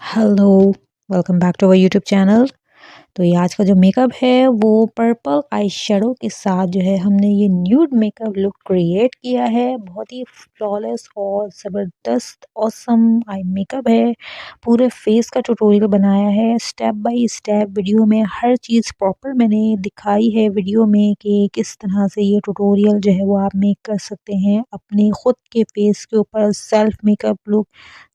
Hello, welcome back to our YouTube channel. तो ये आज का जो मेकअप है वो पर्पल आई शेडो के साथ जो है हमने ये न्यूड मेकअप लुक क्रिएट किया है। बहुत ही फ्लॉलेस और ज़बरदस्त ऑसम आई मेकअप है। पूरे फेस का ट्यूटोरियल बनाया है, स्टेप बाय स्टेप वीडियो में हर चीज़ प्रॉपर मैंने दिखाई है वीडियो में कि किस तरह से ये ट्यूटोरियल जो है वो आप मेक कर सकते हैं अपने खुद के फेस के ऊपर। Self makeup look,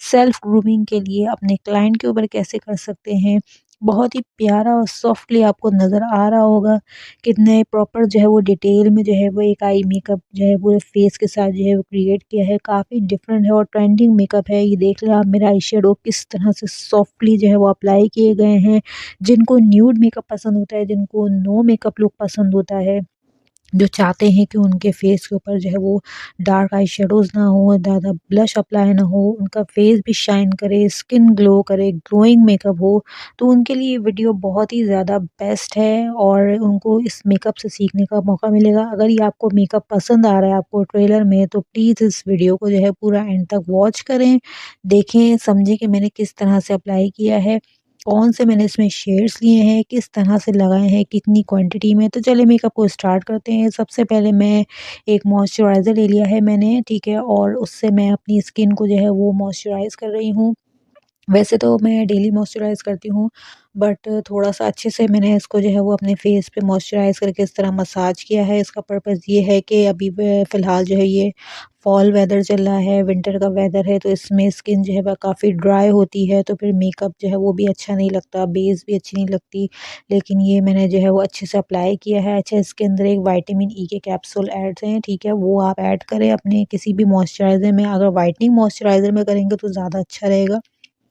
self grooming के लिए अपने क्लाइंट के ऊपर कैसे कर सकते हैं। बहुत ही प्यारा और सॉफ्टली आपको नज़र आ रहा होगा। कितने प्रॉपर जो है वो डिटेल में जो है वो एक आई मेकअप जो है पूरे फेस के साथ जो है वो क्रिएट किया है। काफ़ी डिफरेंट है और ट्रेंडिंग मेकअप है। ये देख लें आप मेरा आई शेडो किस तरह से सॉफ्टली जो है वो अप्लाई किए गए हैं। जिनको न्यूड मेकअप पसंद होता है, जिनको नो मेकअप लुक पसंद होता है, जो चाहते हैं कि उनके फेस के ऊपर जो है वो डार्क आई शेडोज़ ना हो, ज़्यादा ब्लश अप्लाई ना हो, उनका फेस भी शाइन करे, स्किन ग्लो करे, ग्लोइंग मेकअप हो, तो उनके लिए ये वीडियो बहुत ही ज़्यादा बेस्ट है और उनको इस मेकअप से सीखने का मौका मिलेगा। अगर ये आपको मेकअप पसंद आ रहा है आपको ट्रेलर में, तो प्लीज़ इस वीडियो को जो है पूरा एंड तक वॉच करें, देखें, समझें कि मैंने किस तरह से अप्लाई किया है। कौन से मैंने इसमें शेड्स लिए हैं, किस तरह से लगाए हैं, कितनी क्वांटिटी में। तो चलिए मेकअप को स्टार्ट करते हैं। सबसे पहले मैं एक मॉइस्चराइज़र ले लिया है मैंने, ठीक है, और उससे मैं अपनी स्किन को जो है वो मॉइस्चराइज़ कर रही हूँ। वैसे तो मैं डेली मॉइस्चराइज़ करती हूँ, बट थोड़ा-सा अच्छे से मैंने इसको जो है वो अपने फेस पे मॉइस्चराइज़ करके इस तरह मसाज किया है। इसका पर्पज़ ये है कि अभी फ़िलहाल जो है ये फ़ॉल वेदर चल रहा है, विंटर का वेदर है, तो इसमें स्किन जो है वह काफ़ी ड्राई होती है, तो फिर मेकअप जो है वो भी अच्छा नहीं लगता, बेस भी अच्छी नहीं लगती। लेकिन ये मैंने जो है वो अच्छे से अप्लाई किया है। अच्छा, इसके अंदर एक विटामिन ई के कैप्सूल ऐड हैं, ठीक है, वो आप ऐड करें अपने किसी भी मॉइस्चराइज़र में। अगर व्हाइटनिंग मॉइस्चराइज़र में करेंगे तो ज़्यादा अच्छा रहेगा।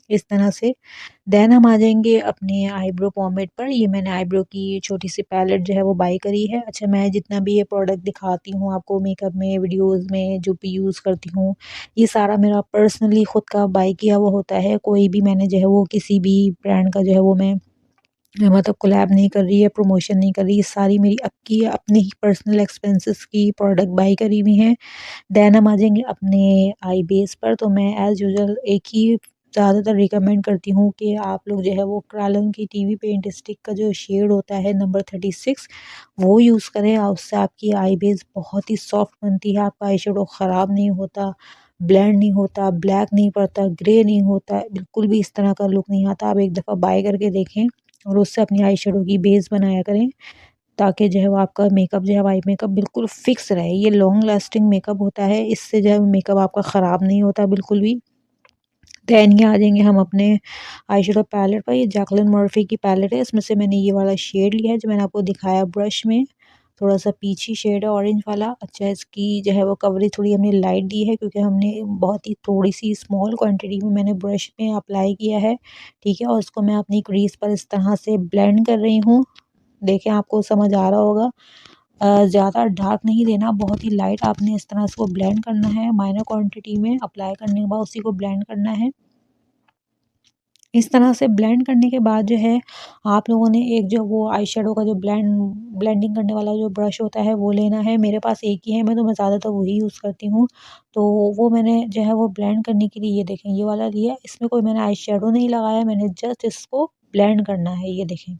इस तरह से देन हम आ जाएँगे अपने आईब्रो पॉमेड पर। ये मैंने आईब्रो की छोटी-सी पैलेट जो है वो बाय करी है। अच्छा, मैं जितना भी ये प्रोडक्ट दिखाती हूँ आपको मेकअप में, वीडियोज़ में जो भी यूज़ करती हूँ, ये सारा मेरा पर्सनली खुद का बाय किया हुआ होता है। कोई भी मैंने जो है वो किसी भी ब्रांड का जो है वो मैं मतलब कोलैब नहीं कर रही है, प्रमोशन नहीं कर रही। ये सारी मेरी अब की अपने ही पर्सनल एक्सपेंसेस की प्रोडक्ट बाय करी हुई हैं। देन हम आ जाएँगे अपने आई बेस पर। तो मैं एज़ यूजुअल एक ही ज़्यादातर रिकमेंड करती हूँ कि आप लोग जो है वो क्रालन की टीवी पेंट स्टिक का जो शेड होता है नंबर 36, वो यूज़ करें। उससे आपकी आई बेस बहुत ही सॉफ्ट बनती है, आपका आई शेडो ख़राब नहीं होता, ब्लेंड नहीं होता, ब्लैक नहीं पड़ता, ग्रे नहीं होता, बिल्कुल भी इस तरह का लुक नहीं आता। आप एक दफ़ा बाय करके देखें और उससे अपनी आई शेडो की बेस बनाया करें, ताकि जो है वो आपका मेकअप जो है आई मेकअप बिल्कुल फिक्स रहे। ये लॉन्ग लास्टिंग मेकअप होता है, इससे जो है मेकअप आपका ख़राब नहीं होता बिल्कुल भी। देन ये आ जाएँगे हम अपने आई शेडो पैलेट पर। ये जैकलिन मर्फी की पैलेट है, इसमें से मैंने ये वाला शेड लिया है जो मैंने आपको दिखाया ब्रश में। थोड़ा-सा पीची शेड है ऑरेंज वाला। अच्छा, इसकी जो है वो कवरेज थोड़ी हमने लाइट दी है क्योंकि हमने बहुत ही थोड़ी-सी स्मॉल क्वांटिटी में मैंने ब्रश में अप्लाई किया है, ठीक है? और इसको मैं अपनी क्रीज़ पर इस तरह से ब्लेंड कर रही हूँ। देखें, आपको समझ आ रहा होगा। ज़्यादा डार्क नहीं देना, बहुत ही लाइट आपने इस तरह इसको ब्लेंड करना है, माइनर क्वांटिटी में अप्लाई करने के बाद उसी को ब्लेंड करना है। इस तरह से ब्लेंड करने के बाद जो है आप लोगों ने एक जो वो आई शेडो का जो ब्लेंडिंग करने वाला जो ब्रश होता है वो लेना है। मेरे पास एक ही है, मैं तो मैं ज़्यादातर वही यूज़ करती हूँ। तो वो मैंने जो है वो ब्लेंड करने के लिए ये देखें ये वाला लिया। इसमें कोई मैंने आई शेडो नहीं लगाया, मैंने जस्ट इसको ब्लेंड करना है, ये देखें।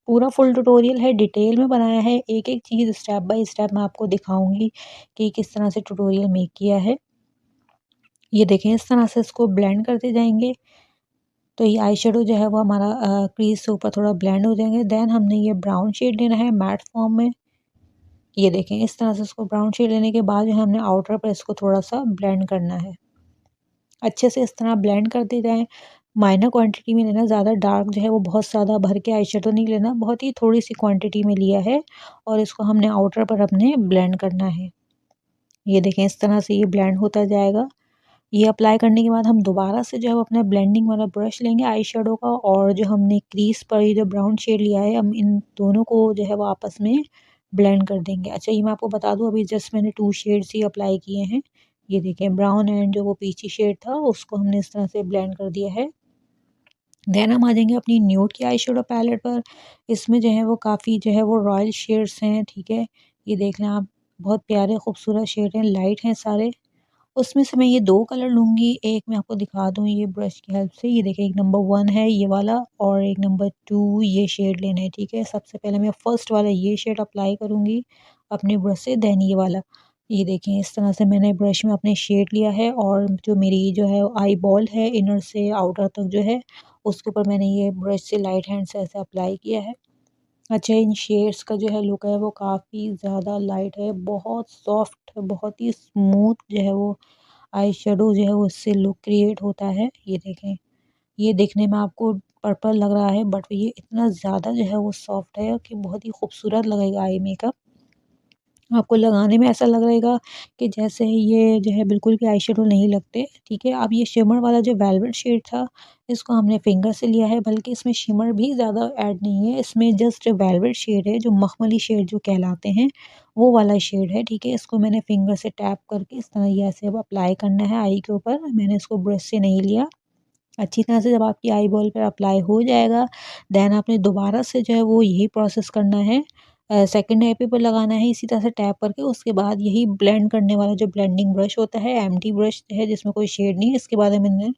पूरा फुल ट्यूटोरियल है, डिटेल में बनाया है, एक-एक चीज़ स्टेप बाय स्टेप मैं आपको दिखाऊँगी कि किस तरह से ट्यूटोरियल मेक किया है। ये देखें, इस तरह से इसको ब्लेंड करते जाएँगे, तो ये आई शेडो जो है वो हमारा क्रीज़ से ऊपर थोड़ा ब्लेंड हो जाएँगे। देन हमने ये ब्राउन शेड लेना है मैट फॉर्म में। ये देखें, इस तरह से इसको ब्राउन शेड लेने के बाद जो है हमने आउटर पर इसको थोड़ा-सा ब्लेंड करना है। अच्छे से इस तरह ब्लेंड करते जाएँ, माइनर क्वांटिटी में लेना, ज़्यादा डार्क जो है वो बहुत ज़्यादा भर के आई शेडो नहीं लेना, बहुत ही थोड़ी-सी क्वांटिटी में लिया है और इसको हमने आउटर पर अपने ब्लेंड करना है। ये देखें, इस तरह से ये ब्लेंड होता जाएगा। ये अप्लाई करने के बाद हम दोबारा से जो है वो अपना ब्लेंडिंग वाला ब्रश लेंगे आई शेडो का, और जो हमने क्रीज़ पर ये जो ब्राउन शेड लिया है हम इन दोनों को जो है वो आपस में ब्लेंड कर देंगे। अच्छा, ये मैं आपको बता दूँ, अभी जस्ट मैंने 2 शेड्स ही अप्लाई किए हैं। ये देखें, ब्राउन एंड जो वो पीची शेड था उसको हमने इस तरह से ब्लेंड कर दिया है। देन हम आ जाएँगे अपनी न्यूड की आई शेडो पैलेट पर। इसमें जो है वो काफ़ी जो है वो रॉयल शेड्स हैं, ठीक है? ये देख लें आप, बहुत प्यारे खूबसूरत शेड हैं, लाइट हैं सारे। उसमें से मैं ये 2 कलर लूँगी। एक मैं आपको दिखा दूँ ये ब्रश की हेल्प से। ये देखिए, एक नंबर 1 है ये वाला और एक नंबर 2 ये शेड लेना है, ठीक है? सबसे पहले मैं फर्स्ट वाला ये शेड अप्लाई करूँगी अपने ब्रश से, देन ये वाला। ये देखें, इस तरह से मैंने ब्रश में अपने शेड लिया है और जो मेरी जो है आई बॉल है इनर से आउटर तक जो है, उसके ऊपर मैंने ये ब्रश से लाइट हैंड से ऐसे अप्लाई किया है। अच्छा, इन शेड्स का जो है लुक है वो काफ़ी ज़्यादा लाइट है, बहुत सॉफ्ट, बहुत ही स्मूथ जो है वो आई शेडो जो है वो इससे लुक क्रिएट होता है। ये देखें, ये देखने में आपको पर्पल लग रहा है बट ये इतना ज़्यादा जो है वो सॉफ्ट है कि बहुत ही खूबसूरत लगेगा आई मेकअप। आपको लगाने में ऐसा लग रहेगा कि जैसे ये जो है बिल्कुल भी आई शेडो नहीं लगते, ठीक है? अब ये शिमर वाला जो वेलवेट शेड था, इसको हमने फिंगर से लिया है, बल्कि इसमें शिमर भी ज़्यादा ऐड नहीं है, इसमें जस्ट वेलवेट शेड है, जो मखमली शेड जो कहलाते हैं, वो वाला शेड है, ठीक है? इसको मैंने फिंगर से टैप करके इस तरह ये ऐसे अब अप्लाई करना है आई के ऊपर, मैंने इसको ब्रश से नहीं लिया। अच्छी तरह से जब आपकी आई बॉल पर अप्लाई हो जाएगा, देन आपने दोबारा से जो है वो यही प्रोसेस करना है। सेकंड आई पे लगाना है इसी तरह से टैप करके, उसके बाद यही ब्लेंड करने वाला जो ब्लेंडिंग ब्रश होता है, एम्प्टी ब्रश है जिसमें कोई शेड नहीं है, इसके बाद मैंने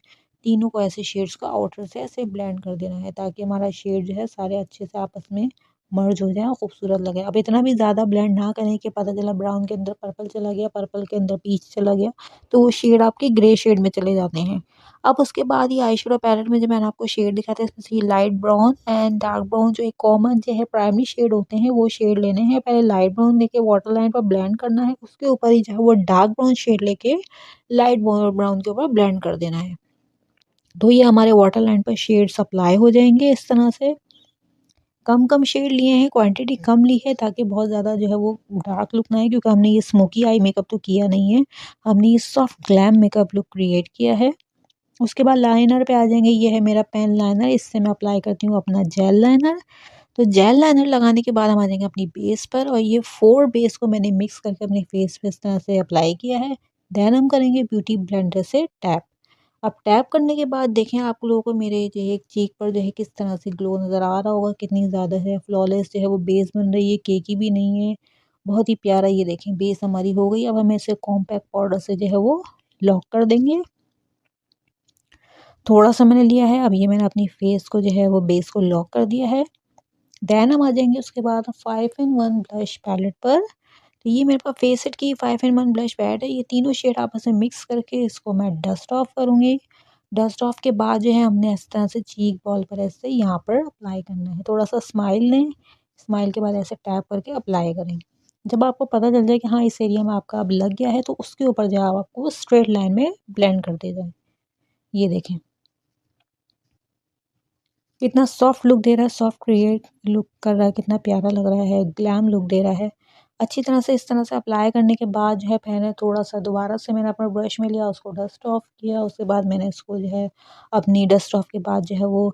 तीनों को ऐसे शेड्स को आउटर से ऐसे ब्लेंड कर देना है ताकि हमारा शेड जो है सारे अच्छे से आपस में मर्ज हो जाए और खूबसूरत लगे। अब इतना भी ज़्यादा ब्लेंड ना करें कि पता चला ब्राउन के अंदर पर्पल चला गया, पर्पल के अंदर पीच चला गया, तो वो शेड आपके ग्रे शेड में चले जाते हैं। अब उसके बाद ये आई शेडो पैलेट में जो मैंने आपको शेड दिखाया था, इसमें से ये light brown and dark brown जो एक कॉमन जो है प्राइमरी शेड होते हैं वो शेड लेने हैं। पहले लाइट ब्राउन लेके वाटर लाइन पर ब्लेंड करना है, उसके ऊपर ही जो है वो डार्क ब्राउन शेड लेके लाइट ब्राउन के ऊपर ब्लेंड कर देना है। तो ये हमारे वाटर लाइन पर शेड्स अप्लाई हो जाएंगे इस तरह से। कम कम शेड लिए हैं, क्वांटिटी कम ली है ताकि बहुत ज़्यादा जो है वो डार्क लुक ना आए, क्योंकि हमने ये स्मोकी आई मेकअप तो किया नहीं है, हमने ये soft glam makeup look create किया है। उसके बाद लाइनर पे आ जाएंगे। ये है मेरा पेन लाइनर, इससे मैं अप्लाई करती हूँ अपना जेल लाइनर। तो जेल लाइनर लगाने के बाद हम आ जाएंगे अपनी बेस पर, और ये 4 बेस को मैंने मिक्स करके अपने फेस पे इस तरह से अप्लाई किया है। देन हम करेंगे ब्यूटी ब्लेंडर से टैप। अब टैप करने के बाद देखें, आप लोगों को मेरे जो है चीक पर जो है किस तरह से ग्लो नज़र आ रहा होगा, कितनी ज़्यादा है फ्लॉलेस जो है वो बेस बन रही है, केकी भी नहीं है, बहुत ही प्यारा। ये देखें, बेस हमारी हो गई। अब हम इसे कॉम्पैक्ट पाउडर से जो है वो लॉक कर देंगे। थोड़ा-सा मैंने लिया है, अब ये मैंने अपनी फेस को जो है वो बेस को लॉक कर दिया है। देन हम आ जाएँगे उसके बाद 5 इन 1 ब्लश पैलेट पर। तो ये मेरे पास फेस इट की 5 इन 1 ब्लश पैलेट है, ये तीनों शेड आपस में मिक्स करके इसको मैं डस्ट ऑफ करूँगी। डस्ट ऑफ के बाद जो है हमने इस तरह से चीक बॉल पर ऐसे यहाँ पर अप्लाई करना है। थोड़ा-सा स्माइल लें, स्माइल के बाद ऐसे टैप करके अप्लाई करें। जब आपको पता चल जाए कि हाँ, इस एरिया में आपका अब लग गया है, तो उसके ऊपर जो है आप आपको स्ट्रेट लाइन में ब्लेंड करते जाएँ। ये देखें। कितना सॉफ्ट लुक दे रहा है, सॉफ्ट क्रिएट लुक कर रहा है, कितना प्यारा लग रहा है, ग्लैम लुक दे रहा है। अच्छी तरह से इस तरह से अप्लाई करने के बाद जो है मैंने थोड़ा-सा दोबारा से मैंने अपना ब्रश में लिया, उसको डस्ट ऑफ किया, उसके बाद मैंने इसको जो है अपनी डस्ट ऑफ के बाद जो है वो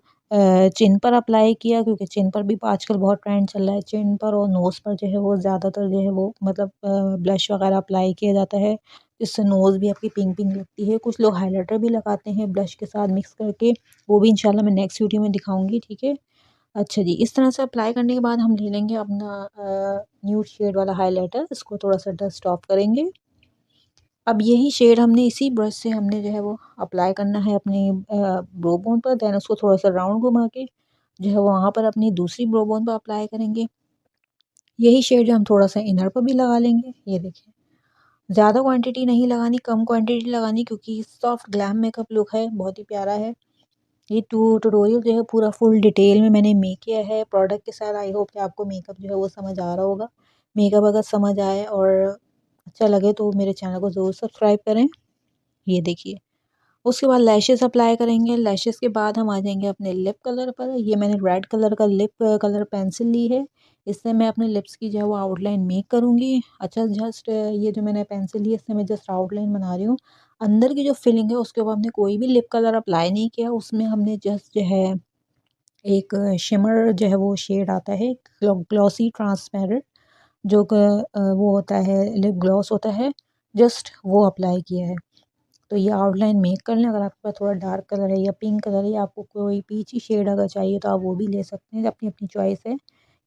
चिन पर अप्लाई किया, क्योंकि चिन पर भी आजकल बहुत ट्रेंड चल रहा है। चिन पर और नोज़ पर जो है वो ज़्यादातर जो है वो मतलब ब्लश वगैरह अप्लाई किया जाता है, जिससे नोज़ भी आपकी पिंक-पिंक लगती है। कुछ लोग हाइलाइटर भी लगाते हैं ब्लश के साथ मिक्स करके, वो भी इंशाल्लाह मैं नेक्स्ट वीडियो में दिखाऊँगी, ठीक है? अच्छा जी, इस तरह से अप्लाई करने के बाद हम ले लेंगे अपना न्यूड शेड वाला हाइलाइटर, इसको थोड़ा-सा डस्ट ऑफ करेंगे। अब यही शेड हमने इसी ब्रश से हमने जो है वो अप्लाई करना है अपनी ब्रो बोन पर, देन उसको थोड़ा-सा राउंड घुमा के जो है वहाँ पर अपनी दूसरी ब्रो बोन पर अप्लाई करेंगे। यही शेड जो हम थोड़ा-सा इनर पर भी लगा लेंगे, ये देखिए। ज़्यादा क्वांटिटी नहीं लगानी, कम क्वांटिटी लगानी, क्योंकि सॉफ्ट ग्लैम मेकअप लुक है, बहुत ही प्यारा है। ये ट्यूटोरियल जो है पूरा फुल डिटेल में मैंने मेक किया है प्रोडक्ट के साथ। आई होप कि आपको मेकअप जो है वो समझ आ रहा होगा। मेकअप अगर समझ आए और अच्छा लगे तो मेरे चैनल को ज़रूर सब्सक्राइब करें। ये देखिए, उसके बाद लैशेस अप्लाई करेंगे। लैशेस के बाद हम आ जाएंगे अपने लिप कलर पर। ये मैंने रेड कलर का लिप कलर पेंसिल ली है, इससे मैं अपने लिप्स की जो है वो आउटलाइन मेक करूँगी। अच्छा, जस्ट ये जो मैंने पेंसिल ली है इससे मैं जस्ट आउटलाइन बना रही हूँ। अंदर की जो फिलिंग है उसके ऊपर हमने कोई भी लिप कलर अप्लाई नहीं किया, उसमें हमने जस्ट जो है एक शिमर जो है वो शेड आता है, ग्लॉसी ट्रांसपेरेंट, जो वो होता है, लिप ग्लॉस होता है, जस्ट वो अप्लाई किया है। तो ये आउटलाइन मेक कर लें। अगर आपके पास थोड़ा डार्क कलर है या पिंक कलर है या आपको कोई पीची शेड अगर चाहिए तो आप वो भी ले सकते हैं, अपनी अपनी चॉइस है।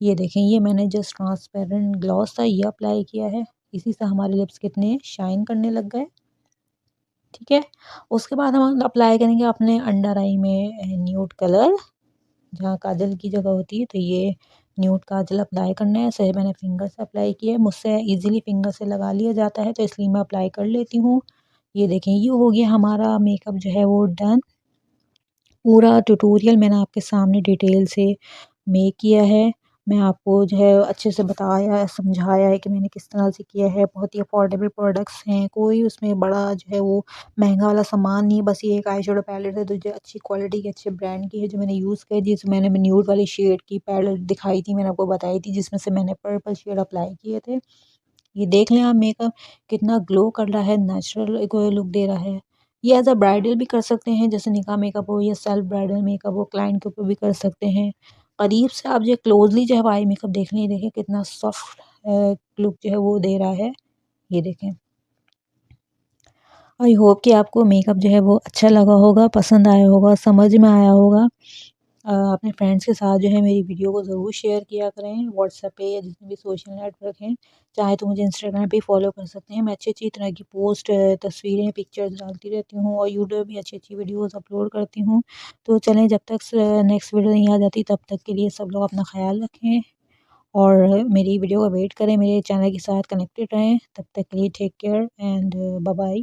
ये देखें, ये मैंने जस्ट ट्रांसपेरेंट ग्लॉस था ये अप्लाई किया है, इसी से हमारे लिप्स कितने शाइन करने लग गए। ठीक है। उसके बाद हम अप्लाई करेंगे अपने अंडर आई में न्यूड कलर, जहाँ काजल की जगह होती है, तो ये न्यूड काजल अप्लाई करना है। सही मैंने फिंगर से अप्लाई किया है, मुझसे इजीली फिंगर से लगा लिया जाता है, तो इसलिए मैं अप्लाई कर लेती हूँ। ये देखें, ये हो गया हमारा मेकअप जो है वो डन। पूरा ट्यूटोरियल मैंने आपके सामने डिटेल से मेक किया है। मैं आपको जो है अच्छे से बताया है, समझाया है कि मैंने किस तरह से किया है। बहुत ही अफोर्डेबल प्रोडक्ट्स हैं, कोई उसमें बड़ा जो है वो महंगा वाला सामान नहीं है। बस ये एक आई शेडो पैलेट है तो जो अच्छी क्वालिटी की, अच्छे ब्रांड की है, जो मैंने यूज़ की, जिस मैंने न्यूड वाली शेड की पैलेट दिखाई थी, मैंने आपको बताई थी, जिसमें से मैंने पर्पल शेड अप्लाई किए थे। ये देख लें आप, मेकअप कितना ग्लो कर रहा है, नेचुरल एक लुक दे रहा है। ये एज अ ब्राइडल भी कर सकते हैं, जैसे निकाह मेकअप हो या सेल्फ ब्राइडल मेकअप हो, क्लाइंट के ऊपर भी कर सकते हैं। करीब से आप जो क्लोजली जो है आई मेकअप देख लें, देखें कितना सॉफ्ट लुक जो है वो दे रहा है। ये देखें। आई होप कि आपको मेकअप जो है वो अच्छा लगा होगा, पसंद आया होगा, समझ में आया होगा। अपने फ्रेंड्स के साथ जो है मेरी वीडियो को ज़रूर शेयर किया करें, व्हाट्सएप पे या जितने भी सोशल नेटवर्क हैं। चाहे तो मुझे इंस्टाग्राम पे फॉलो कर सकते हैं। मैं अच्छी-अच्छी तरह की पोस्ट, तस्वीरें, पिक्चर्स डालती रहती हूँ और यूट्यूब भी अच्छी-अच्छी वीडियोज़ अपलोड करती हूँ। तो चलें, जब तक नेक्स्ट वीडियो नहीं आ जाती तब तक के लिए सब लोग अपना ख़्याल रखें और मेरी वीडियो का वेट करें, मेरे चैनल के साथ कनेक्टेड रहें। तब तक के लिए take care and bye bye.